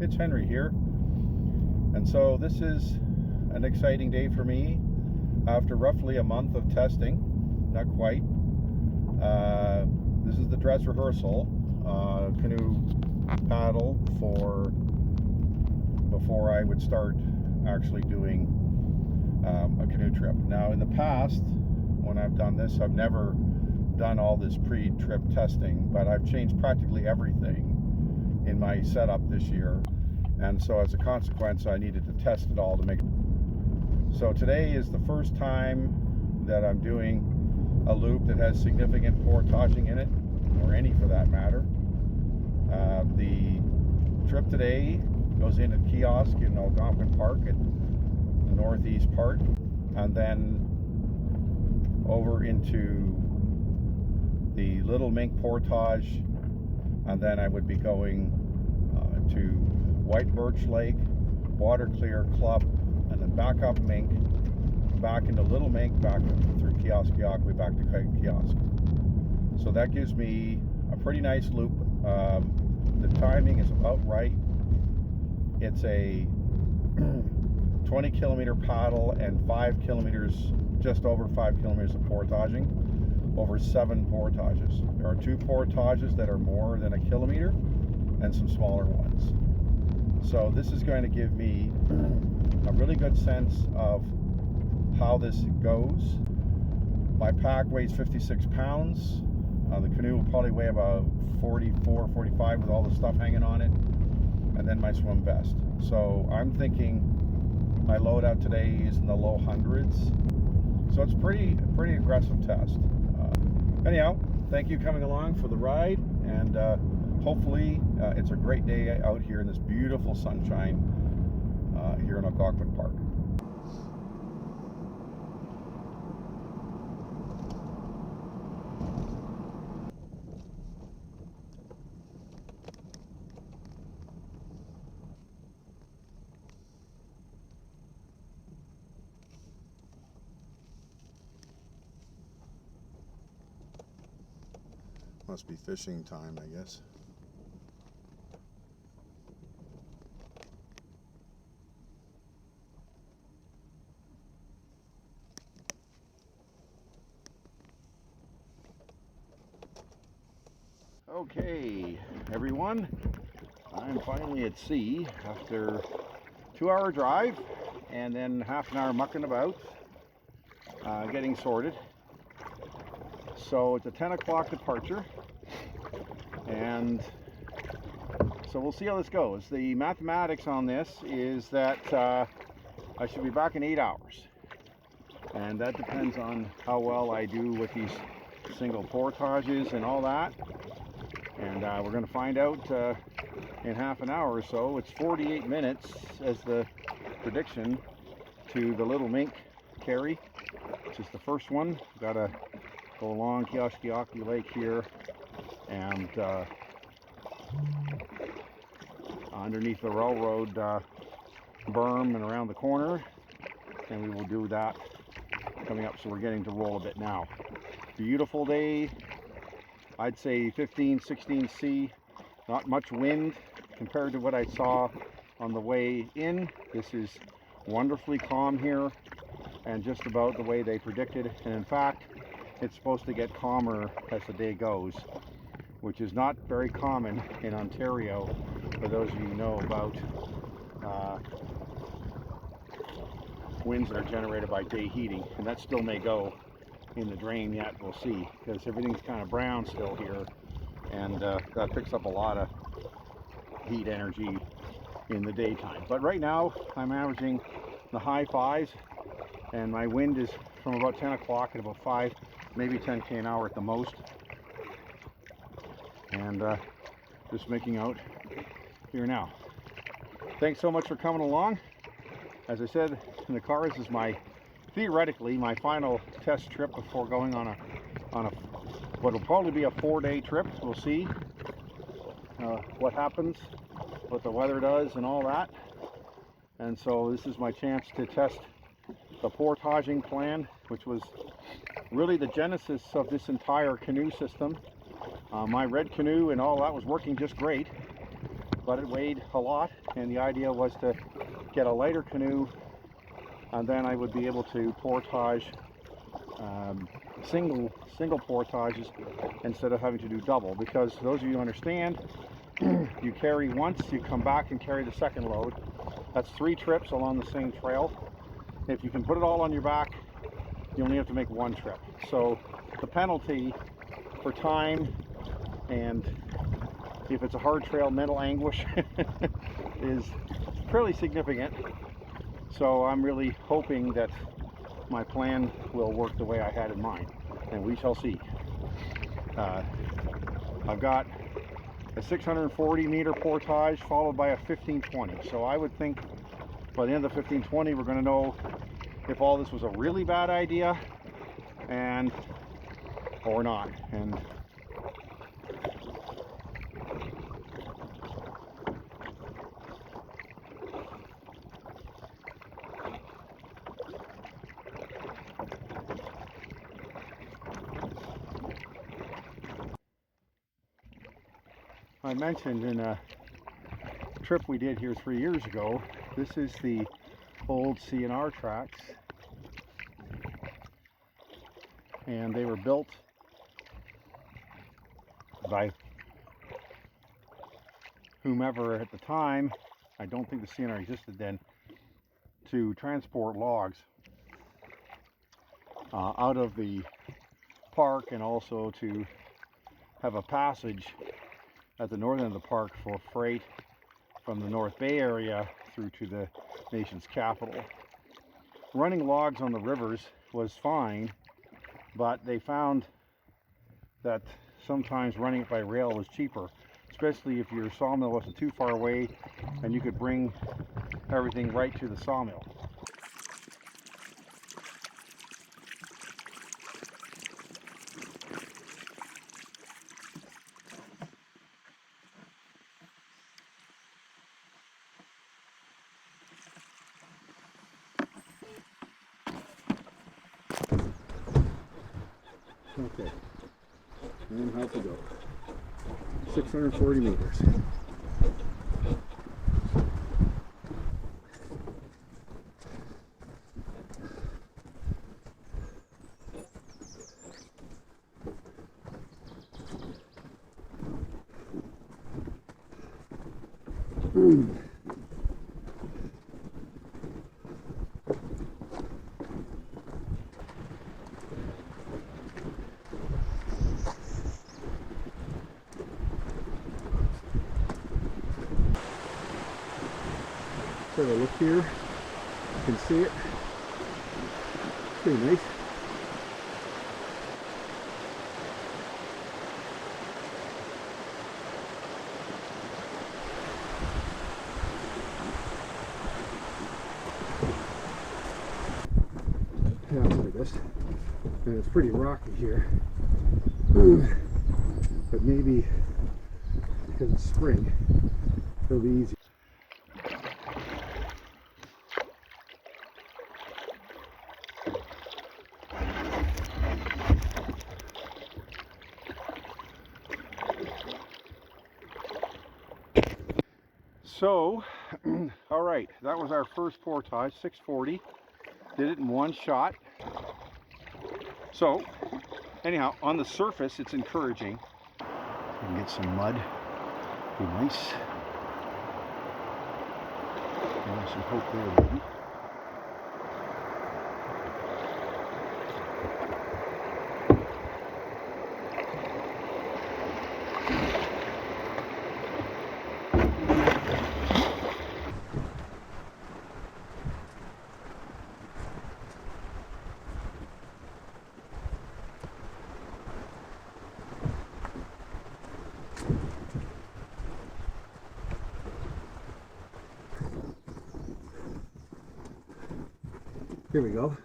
It's Henry here, and so this is an exciting day for me after roughly a month of testing. Not quite. This is the dress rehearsal canoe paddle for before I would start actually doing a canoe trip. Now in the past, when I've done this, I've never done all this pre-trip testing, but I've changed practically everything in my setup this year, and so as a consequence I needed to test it all to make it. So today is the first time that I'm doing a loop that has significant portaging in it, or any for that matter. The trip today goes in at Kiosk in Algonquin Park at the northeast part, and then over into the Little Mink portage, and then I would be going to White Birch Lake, Water Clear Club, and then back up Mink, back into Little Mink, back through Kiosk, way back to Kiosk. So that gives me a pretty nice loop. The timing is about right. It's a 20 kilometer paddle and 5 kilometers, just over 5 kilometers of portaging over 7 portages. There are 2 portages that are more than a kilometer and some smaller ones. So this is going to give me a really good sense of how this goes. My pack weighs 56 pounds. The canoe will probably weigh about 44, 45 with all the stuff hanging on it, and then my swim vest. So I'm thinking my loadout today is in the low hundreds. So it's pretty aggressive test. Anyhow, thank you for coming along for the ride, and hopefully it's a great day out here in this beautiful sunshine here in Algonquin Park. Must be fishing time, I guess. Okay, everyone, I'm finally at sea after a 2-hour drive and then half an hour mucking about, getting sorted. So it's a 10 o'clock departure, and so we'll see how this goes. The mathematics on this is that I should be back in 8 hours, and that depends on how well I do with these single portages and all that, and we're going to find out in half an hour or so. It's 48 minutes as the prediction to the Little Mink carry, which is the first one. Got to go along Kioski Lake here, and underneath the railroad berm and around the corner, and we will do that coming up. So we're getting to roll a bit now. Beautiful day. I'd say 15, 16 C. Not much wind compared to what I saw on the way in. This is wonderfully calm here, and just about the way they predicted. And in fact, it's supposed to get calmer as the day goes, which is not very common in Ontario, for those of you who know about winds that are generated by day heating. And that still may go in the drain yet, we'll see, because everything's kind of brown still here, and that picks up a lot of heat energy in the daytime. But right now I'm averaging the high 5s, and my wind is from about 10 o'clock at about 5, maybe 10k an hour at the most, and just making out here now. Thanks so much for coming along. As I said in the car, this is theoretically my final test trip before going on what will probably be a 4-day trip. We'll see what happens, what the weather does and all that. And so this is my chance to test the portaging plan, which was really the genesis of this entire canoe system. My red canoe and all that was working just great, but it weighed a lot, and the idea was to get a lighter canoe, and then I would be able to portage single portages instead of having to do double, because those of you who understand, you carry once, you come back and carry the second load. That's 3 trips along the same trail. If you can put it all on your back, you only have to make 1 trip. So the penalty for time, and if it's a hard trail, mental anguish is fairly significant. So I'm really hoping that my plan will work the way I had in mind, and we shall see. I've got a 640 meter portage followed by a 1520. So I would think by the end of the 1520 we're going to know if all this was a really bad idea or not. And I mentioned in a trip we did here 3 years ago, this is the old CNR tracks, and they were built by whomever at the time. I don't think the CNR existed then, to transport logs out of the park, and also to have a passage at the northern end of the park for freight from the North Bay area through to the nation's capital. Running logs on the rivers was fine, but they found that sometimes running it by rail was cheaper, especially if your sawmill wasn't too far away and you could bring everything right to the sawmill. Okay, and how to go. 640 meters. Have a look here. You can see it. Pretty nice. Yeah, like this. And it's pretty rocky here. But maybe because it's spring, it'll be easy. So, all right, that was our first portage, 640. Did it in 1 shot. So, anyhow, on the surface, it's encouraging. You can get some mud. Be nice. There's some hope there, maybe. Here we go.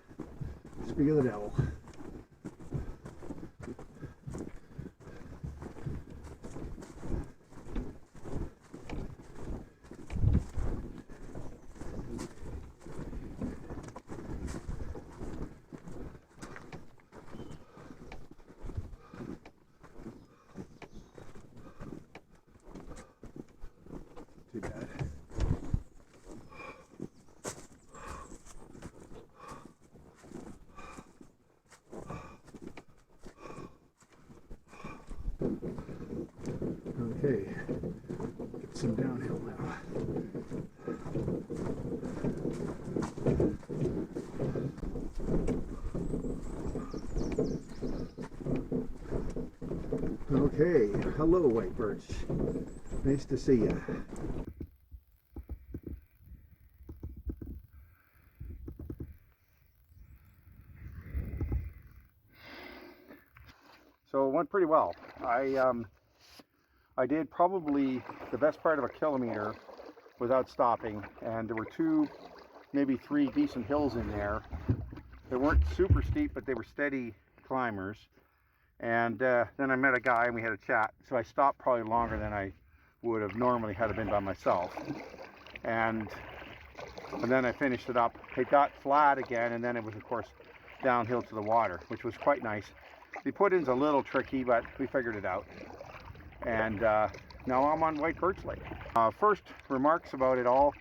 Speak of the devil. some downhill now. Okay, hello white birch. Nice to see you. So it went pretty well. I did probably the best part of a kilometer without stopping, and there were 2, maybe 3 decent hills in there. They weren't super steep, but they were steady climbers. And then I met a guy and we had a chat. So I stopped probably longer than I would have normally had it been by myself. And then I finished it up. It got flat again, and then it was of course downhill to the water, which was quite nice. The put-in's a little tricky, but we figured it out. And now I'm on White Birch Lake. First remarks about it all.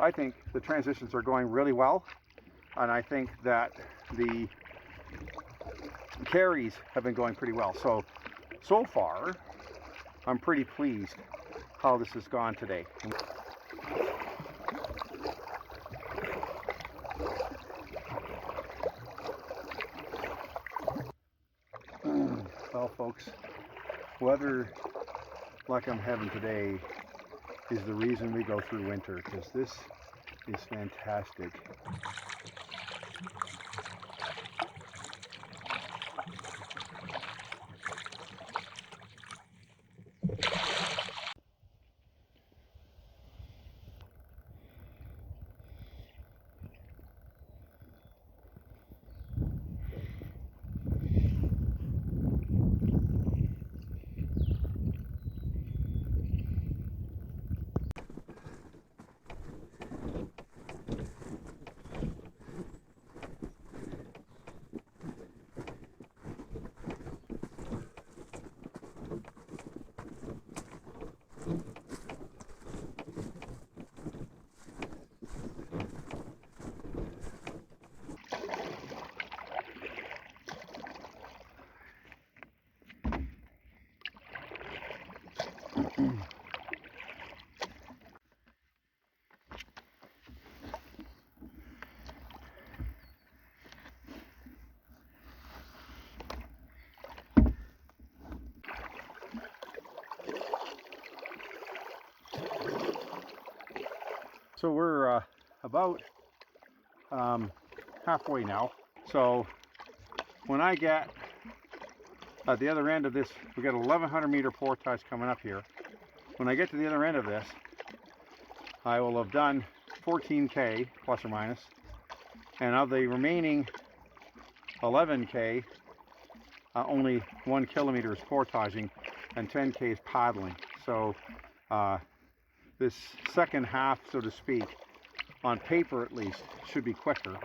I think the transitions are going really well, and I think that the carries have been going pretty well. So far, I'm pretty pleased how this has gone today. Well, folks, weather like I'm having today is the reason we go through winter, because this is fantastic. So we're about halfway now. So when I get at the other end of this, we got 1,100 meter portage coming up here. When I get to the other end of this, I will have done 14K plus or minus, and of the remaining 11K, only 1 kilometer is portaging and 10K is paddling. So this second half, so to speak, on paper at least, should be quicker.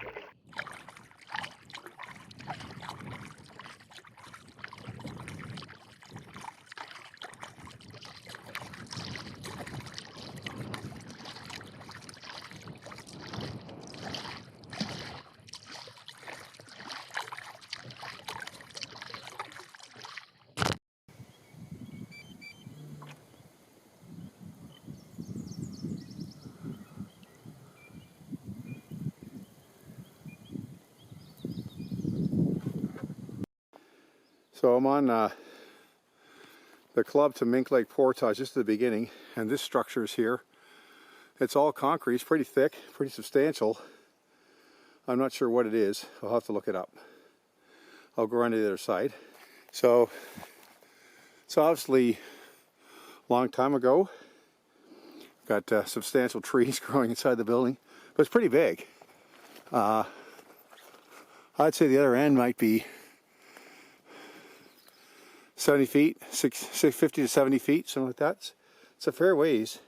So I'm on the club to Mink Lake Portage just at the beginning, and this structure is here. It's all concrete, it's pretty thick, pretty substantial. I'm not sure what it is, I'll have to look it up. I'll go around to the other side. So it's obviously a long time ago. Got substantial trees growing inside the building, but it's pretty big. I'd say the other end might be 70 feet, 50 to 70 feet, something like that. It's a fair ways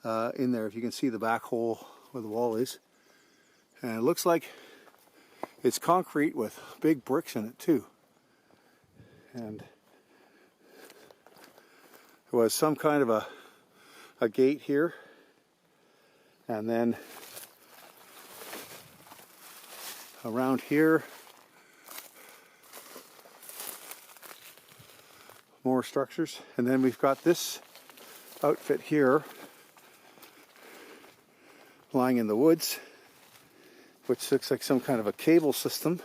in there, if you can see the back hole where the wall is. And it looks like it's concrete with big bricks in it too. And there was some kind of a gate here. And then around here, more structures, and then we've got this outfit here, lying in the woods, which looks like some kind of a cable system.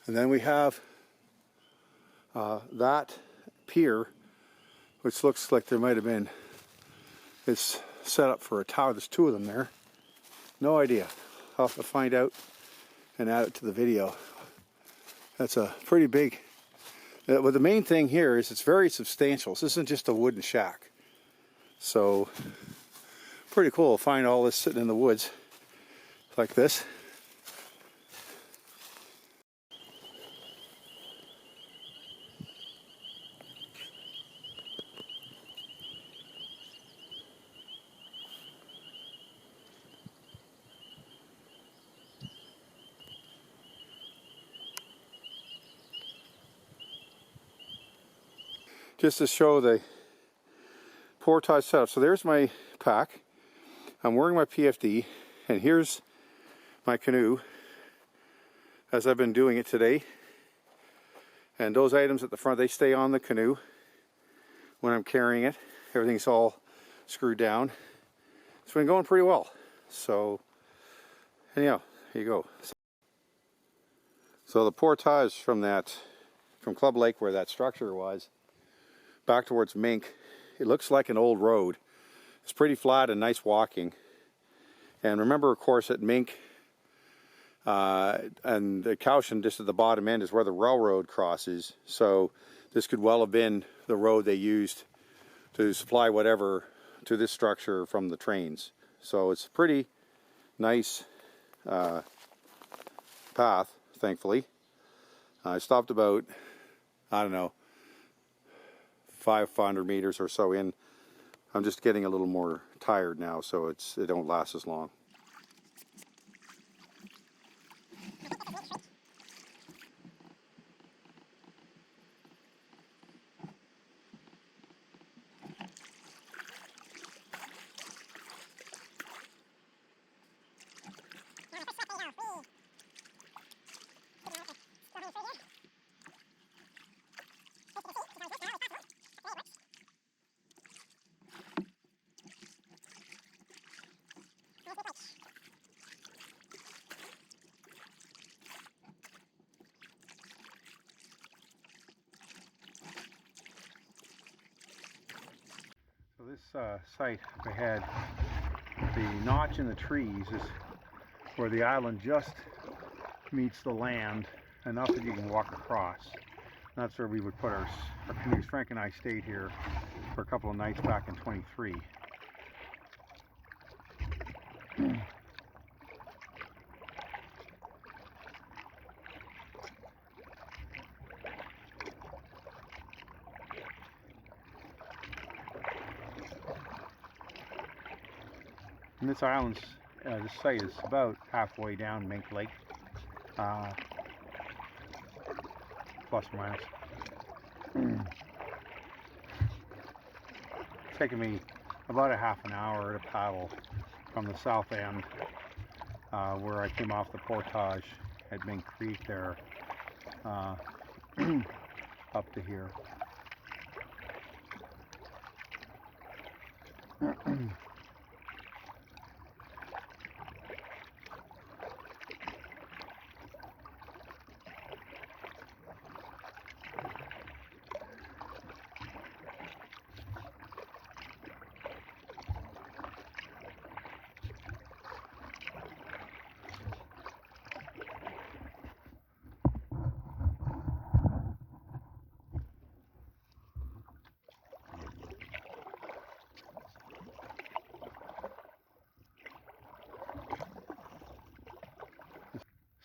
And then we have that pier, which looks like there might have been, it's set up for a tower. There's two of them there. No idea. I'll have to find out and add it to the video. That's a pretty big, well, the main thing here is it's very substantial. This isn't just a wooden shack. So, pretty cool to find all this sitting in the woods like this. Just to show the portage setup. So there's my pack. I'm wearing my PFD, and here's my canoe as I've been doing it today. And those items at the front, they stay on the canoe when I'm carrying it. Everything's all screwed down. It's been going pretty well. So anyhow, here you go. So the portage from Club Lake, where that structure was, back towards Mink, it looks like an old road. It's pretty flat and nice walking. And remember, of course, at Mink and the Cowshan, just at the bottom end, is where the railroad crosses. So this could well have been the road they used to supply whatever to this structure from the trains. So it's a pretty nice path, thankfully. I stopped about, I don't know, 500 meters or so in. I'm just getting a little more tired now, so it don't last as long. So this site up ahead, the notch in the trees is where the island just meets the land enough that you can walk across. That's where we would put our canoes. Frank and I stayed here for a couple of nights back in 23. And this island's, this site is about halfway down Mink Lake, plus or minus. It's taken me about a half an hour to paddle from the south end, where I came off the portage at Mink Creek there, up to here.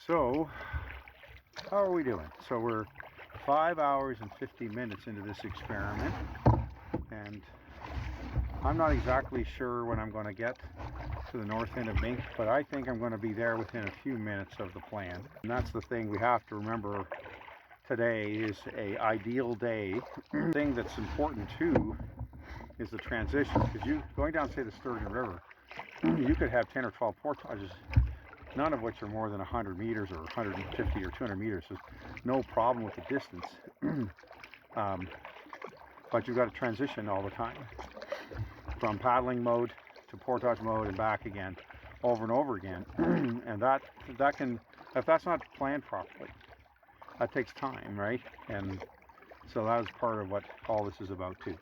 So, how are we doing? So we're 5 hours and 50 minutes into this experiment, and I'm not exactly sure when I'm going to get to the north end of Mink, but I think I'm going to be there within a few minutes of the plan. And that's the thing we have to remember. Today is an ideal day. The thing that's important too is the transition, because going down, say, the Sturgeon River, you could have 10 or 12 portages none of which are more than 100 meters or 150 or 200 meters. There's no problem with the distance. But you've got to transition all the time from paddling mode to portage mode and back again, over and over again. And that can, if that's not planned properly, that takes time, right? And so that is part of what all this is about too.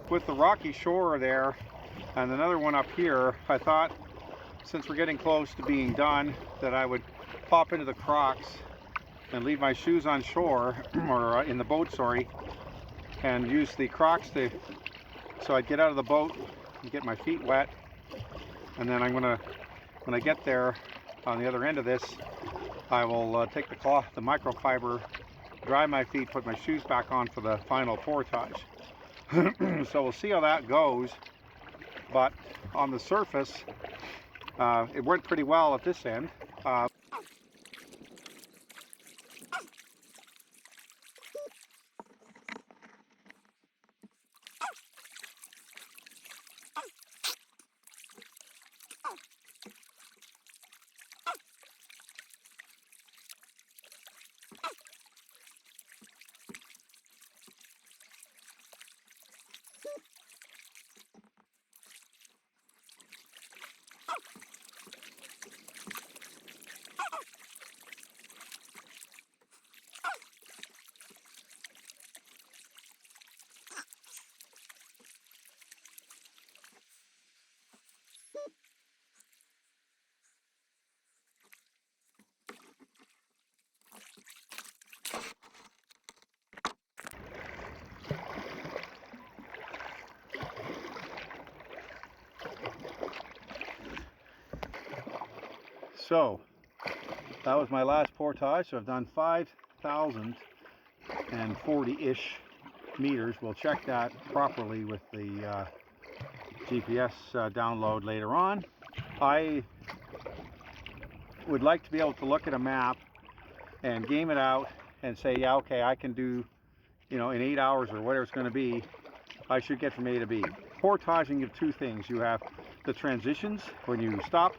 With the rocky shore there and another one up here, I thought since we're getting close to being done that I would pop into the Crocs and leave my shoes on shore, or in the boat, sorry, and use the Crocs so I'd get out of the boat and get my feet wet. And then I'm gonna, when I get there on the other end of this, I will take the cloth, the microfiber, dry my feet, put my shoes back on for the final portage. So we'll see how that goes, but on the surface it went pretty well at this end. So that was my last portage. So I've done 5,040-ish meters. We'll check that properly with the GPS download later on. I would like to be able to look at a map and game it out and say, yeah, okay, I can do, in 8 hours or whatever it's going to be, I should get from A to B. Portaging, you have two things. You have the transitions when you stop,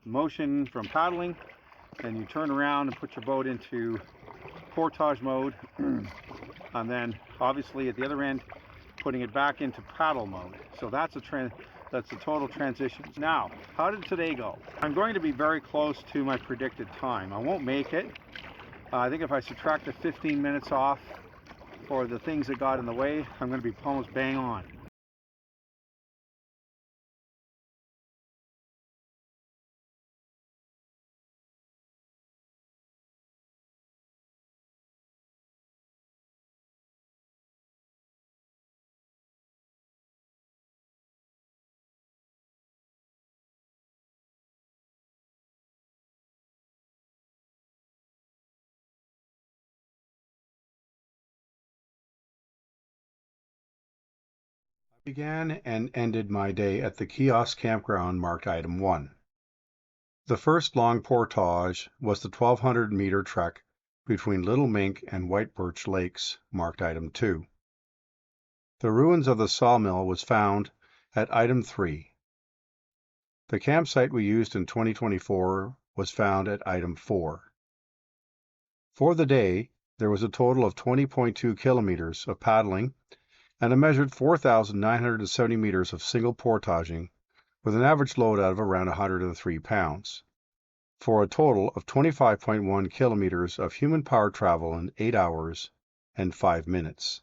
motion from paddling, and you turn around and put your boat into portage mode, and then obviously at the other end putting it back into paddle mode. So that's the total transition. Now, how did today go? I'm going to be very close to my predicted time. I won't make it. I think if I subtract the 15 minutes off for the things that got in the way, I'm going to be almost bang on. Began and ended my day at the kiosk campground marked item 1. The first long portage was the 1,200-meter trek between Little Mink and White Birch Lakes, marked item 2. The ruins of the sawmill was found at item 3. The campsite we used in 2024 was found at item 4. For the day, there was a total of 20.2 kilometers of paddling and a measured 4,970 meters of single portaging with an average load out of around 103 pounds, for a total of 25.1 kilometers of human power travel in 8 hours and 5 minutes.